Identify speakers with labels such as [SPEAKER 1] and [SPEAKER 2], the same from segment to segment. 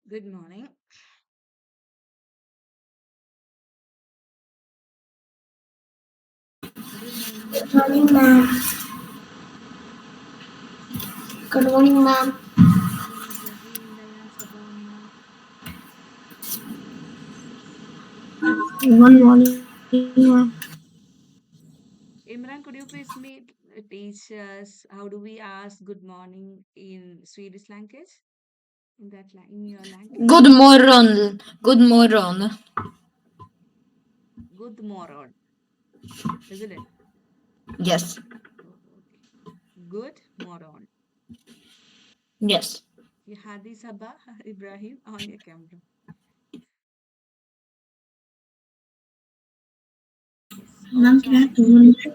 [SPEAKER 1] Good morning. Good morning.
[SPEAKER 2] Good morning, ma'am. Good morning, ma'am.
[SPEAKER 1] Good morning, Ibrahim, Diane, Sabana.
[SPEAKER 2] Good morning, ma'am.
[SPEAKER 1] Imran, could you please teach us how do we ask good morning in Swedish language? In your language?
[SPEAKER 2] Good morgon. Good morgon.
[SPEAKER 1] Good morning, isn't it?
[SPEAKER 2] Yes.
[SPEAKER 1] Oh, okay. Good morning.
[SPEAKER 2] Yes.
[SPEAKER 1] You had this Sabah, Ibrahim, on your camera. Yes, all
[SPEAKER 2] Ma'am, can I have
[SPEAKER 1] join.
[SPEAKER 2] 2 minutes?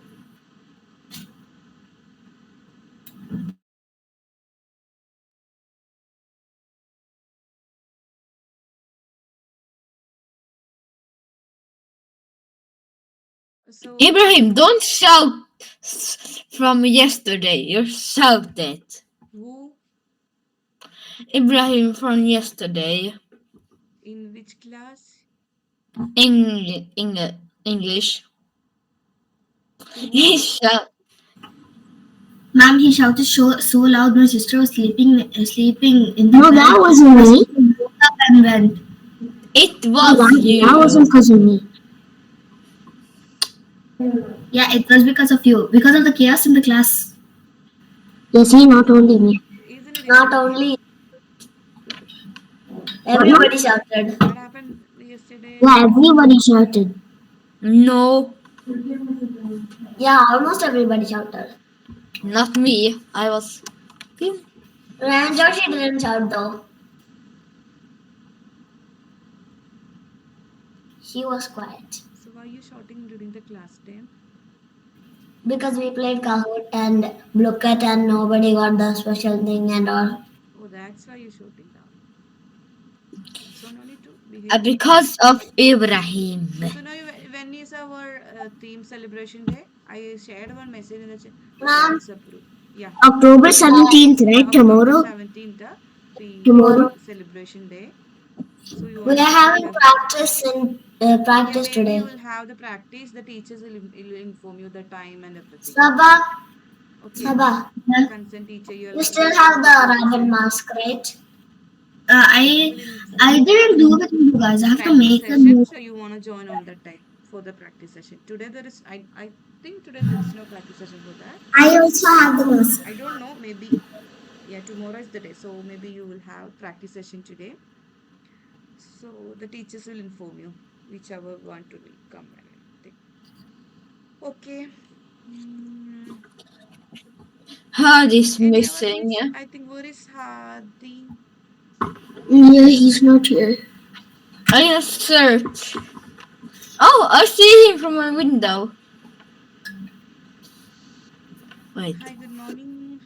[SPEAKER 1] So,
[SPEAKER 2] Ibrahim, don't shout from yesterday. You shouted.
[SPEAKER 1] who
[SPEAKER 2] Ibrahim from yesterday.
[SPEAKER 1] in which class?
[SPEAKER 2] English. He
[SPEAKER 1] Tomorrow?
[SPEAKER 2] shout. Ma'am, he shouted so loud my sister was sleeping in the
[SPEAKER 3] No,
[SPEAKER 2] bed.
[SPEAKER 3] that wasn't
[SPEAKER 2] My
[SPEAKER 3] me.
[SPEAKER 2] sister woke up and went. It
[SPEAKER 3] No,
[SPEAKER 2] was
[SPEAKER 3] that wasn't
[SPEAKER 2] you.
[SPEAKER 3] because of me.
[SPEAKER 2] Yeah, it was because of you. Because of the chaos in the class.
[SPEAKER 3] You see, not only me.
[SPEAKER 1] Isn't it
[SPEAKER 2] Not
[SPEAKER 1] yesterday?
[SPEAKER 2] only
[SPEAKER 3] What now?
[SPEAKER 2] everybody shouted.
[SPEAKER 1] What happened yesterday?
[SPEAKER 3] Yeah, everybody shouted.
[SPEAKER 2] No,
[SPEAKER 3] Yeah, almost everybody shouted.
[SPEAKER 2] not me. I was.
[SPEAKER 3] And Joshi didn't shout though. He was quiet.
[SPEAKER 1] So why are you shouting during the class time?
[SPEAKER 3] Because we played Kahoot and Blooket and nobody got the special thing and all.
[SPEAKER 1] Oh, that's why you're shouting down. So no need to behave like that.
[SPEAKER 2] Because of Ibrahim.
[SPEAKER 1] So now, when is our theme celebration day? I shared one message in the
[SPEAKER 3] Ma'am,
[SPEAKER 1] WhatsApp group. Yeah,
[SPEAKER 3] October 17th,
[SPEAKER 1] yeah,
[SPEAKER 3] right?
[SPEAKER 1] October
[SPEAKER 3] Tomorrow?
[SPEAKER 1] 17th, theme
[SPEAKER 3] Tomorrow.
[SPEAKER 1] celebration day. So you
[SPEAKER 3] We
[SPEAKER 1] want
[SPEAKER 3] are
[SPEAKER 1] to
[SPEAKER 3] having
[SPEAKER 1] celebrate?
[SPEAKER 3] practice in
[SPEAKER 1] Yeah,
[SPEAKER 3] practice
[SPEAKER 1] maybe you
[SPEAKER 3] today.
[SPEAKER 1] will have the practice. The teachers will inform you the time and everything.
[SPEAKER 3] Sabah,
[SPEAKER 1] Okay,
[SPEAKER 3] Sabah,
[SPEAKER 1] consent teacher,
[SPEAKER 3] you
[SPEAKER 1] you
[SPEAKER 3] still
[SPEAKER 1] will
[SPEAKER 3] have
[SPEAKER 1] put the
[SPEAKER 3] the
[SPEAKER 1] photos
[SPEAKER 3] rabbit
[SPEAKER 1] here.
[SPEAKER 3] mask, right?
[SPEAKER 1] They
[SPEAKER 3] I
[SPEAKER 1] will inform
[SPEAKER 3] I
[SPEAKER 1] you.
[SPEAKER 3] didn't do it with you guys. I
[SPEAKER 1] It's
[SPEAKER 3] have to
[SPEAKER 1] practice
[SPEAKER 3] make a
[SPEAKER 1] session,
[SPEAKER 3] new.
[SPEAKER 1] so you want to join on that time for the practice session. Today there is, I think today there is no practice session for that.
[SPEAKER 3] I also have the mask.
[SPEAKER 1] I don't know, maybe, yeah, tomorrow is the day, so maybe you will have practice session today. So the teachers will inform you, whichever one to will come and everything. Okay. Mm,
[SPEAKER 2] Hard is
[SPEAKER 1] any other
[SPEAKER 2] missing.
[SPEAKER 1] things? I think where is Hadi?
[SPEAKER 3] Yeah, he's not here.
[SPEAKER 2] I just search. Oh, I see him from my window. Wait.
[SPEAKER 1] Hi, good morning,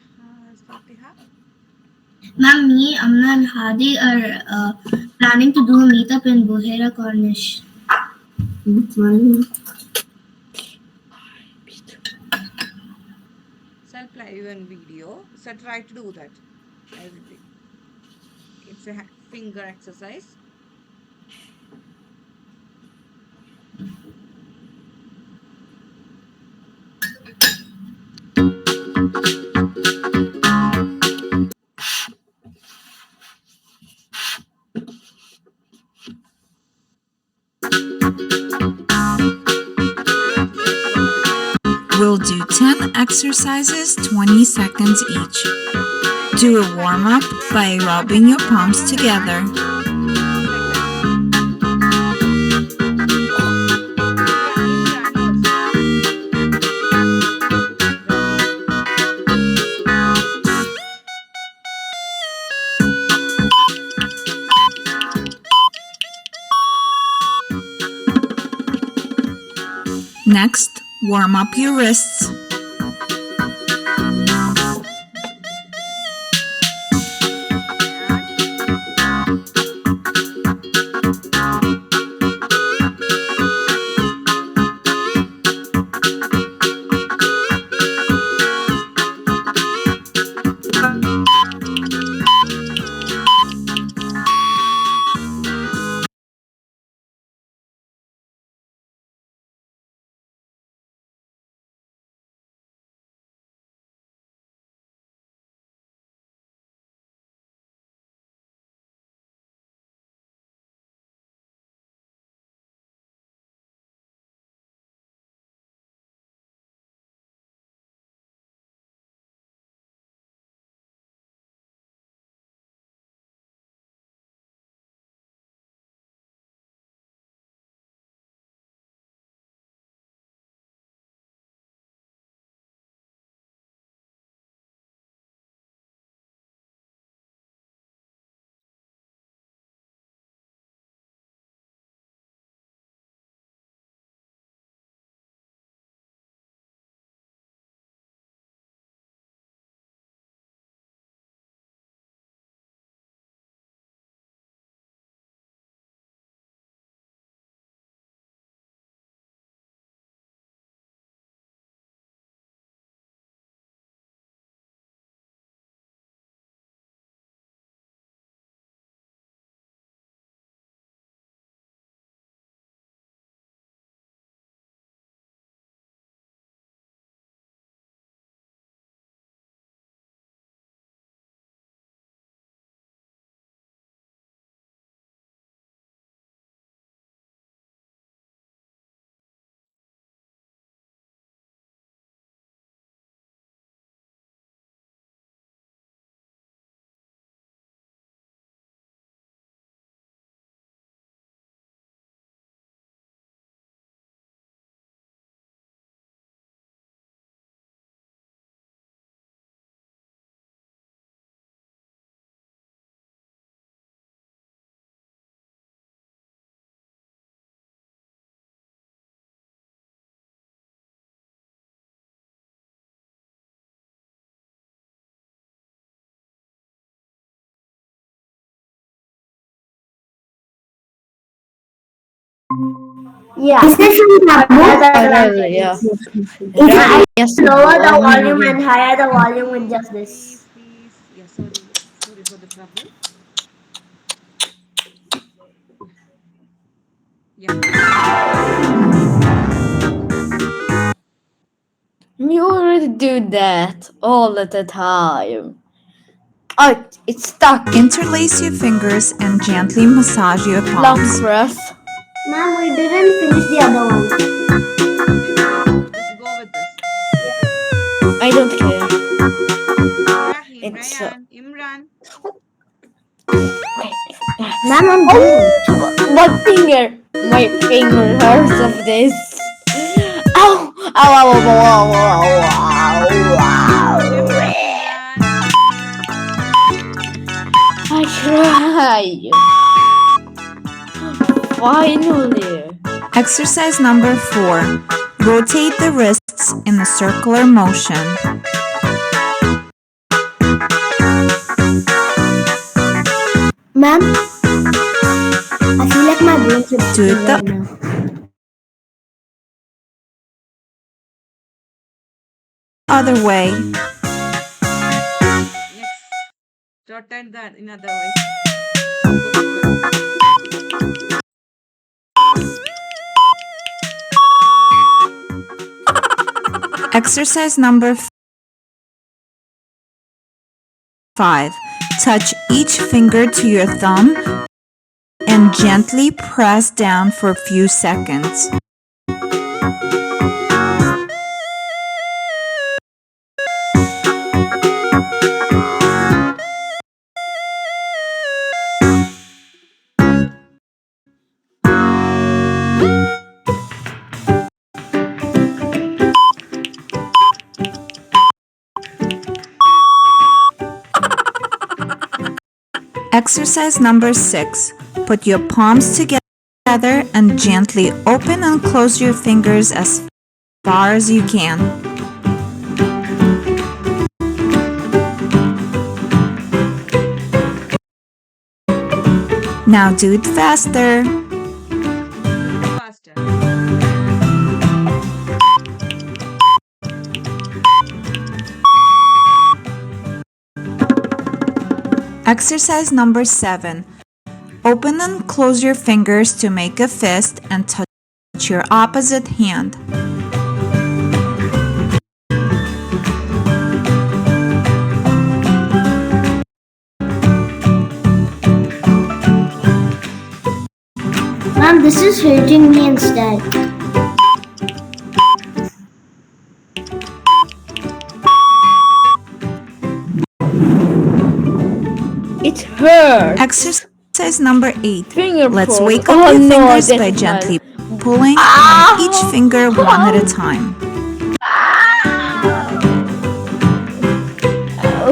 [SPEAKER 1] Fatiha.
[SPEAKER 3] Ma'am, me, Amna, and Hadi are planning to do a meetup in Buhera Cornish.
[SPEAKER 1] So I'll play you in video. So try to do that. Everything. It's a finger exercise. Try to exercise.
[SPEAKER 4] We'll do 10 exercises, 20 seconds each. Do a warm up by rubbing your palms together.
[SPEAKER 1] Like that. Ibrahim first. Ibrahim.
[SPEAKER 4] Next, warm up your wrists.
[SPEAKER 1] And
[SPEAKER 3] Yeah.
[SPEAKER 2] Is this from the book?
[SPEAKER 3] Yeah.
[SPEAKER 2] Yes.
[SPEAKER 3] Lower the volume and higher the volume with just
[SPEAKER 1] Please,
[SPEAKER 3] this.
[SPEAKER 1] please. Yeah, sorry. Sorry for the trouble. Yeah.
[SPEAKER 3] You already do that all the time. Oh, it's stuck.
[SPEAKER 4] Interlace your fingers and gently massage your
[SPEAKER 3] Long
[SPEAKER 4] palms.
[SPEAKER 3] press. Ma'am, we didn't finish the other one.
[SPEAKER 1] It's good. Just go with this.
[SPEAKER 3] I don't care.
[SPEAKER 1] Ibrahim,
[SPEAKER 3] It's
[SPEAKER 1] Ryan, Imran.
[SPEAKER 3] Ma'am, I'm doing one finger. My finger hurts of this. Ow! Ow! Ow! Ow! Ow! Ow! Ow!
[SPEAKER 1] Imran, Imran.
[SPEAKER 3] I try. Finally.
[SPEAKER 4] Exercise number 4. Rotate the wrists in a circular motion.
[SPEAKER 2] Ma'am, I feel like my brain should
[SPEAKER 4] Do it
[SPEAKER 2] right
[SPEAKER 4] the
[SPEAKER 2] now.
[SPEAKER 4] other way.
[SPEAKER 1] Next. Rotate that in other way. Good.
[SPEAKER 4] Exercise number 5. Touch each finger to your thumb and gently press down for a few seconds. Exercise number 6. Put your palms together and gently open and close your fingers as far as you can. Now do it faster.
[SPEAKER 1] Faster.
[SPEAKER 4] Exercise number 7. Open and close your fingers to make a fist and touch your opposite hand.
[SPEAKER 2] Ma'am, this is hurting me instead.
[SPEAKER 3] It hurts.
[SPEAKER 4] Exercise number 8.
[SPEAKER 3] Finger
[SPEAKER 4] Let's
[SPEAKER 3] pull.
[SPEAKER 4] wake up
[SPEAKER 3] Oh,
[SPEAKER 4] your
[SPEAKER 3] no,
[SPEAKER 4] fingers
[SPEAKER 3] this
[SPEAKER 4] by
[SPEAKER 3] is
[SPEAKER 4] gently
[SPEAKER 3] bad.
[SPEAKER 4] pulling on each finger one at a time.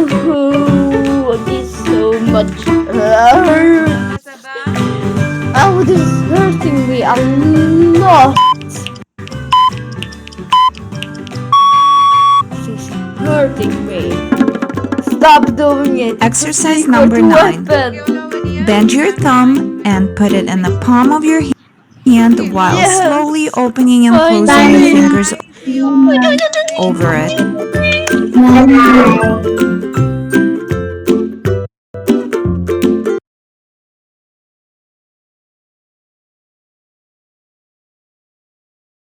[SPEAKER 3] Oh, this is so much hurt.
[SPEAKER 1] Sabah.
[SPEAKER 3] Oh, this is hurting me a lot. This is hurting me. Stop doing it.
[SPEAKER 4] Exercise
[SPEAKER 3] Secret
[SPEAKER 4] number 9.
[SPEAKER 3] weapon.
[SPEAKER 4] Bend your thumb and put it in the palm of your hand while
[SPEAKER 3] Yes.
[SPEAKER 4] slowly opening and closing your
[SPEAKER 3] Finally.
[SPEAKER 4] fingers over it.
[SPEAKER 2] Ma'am,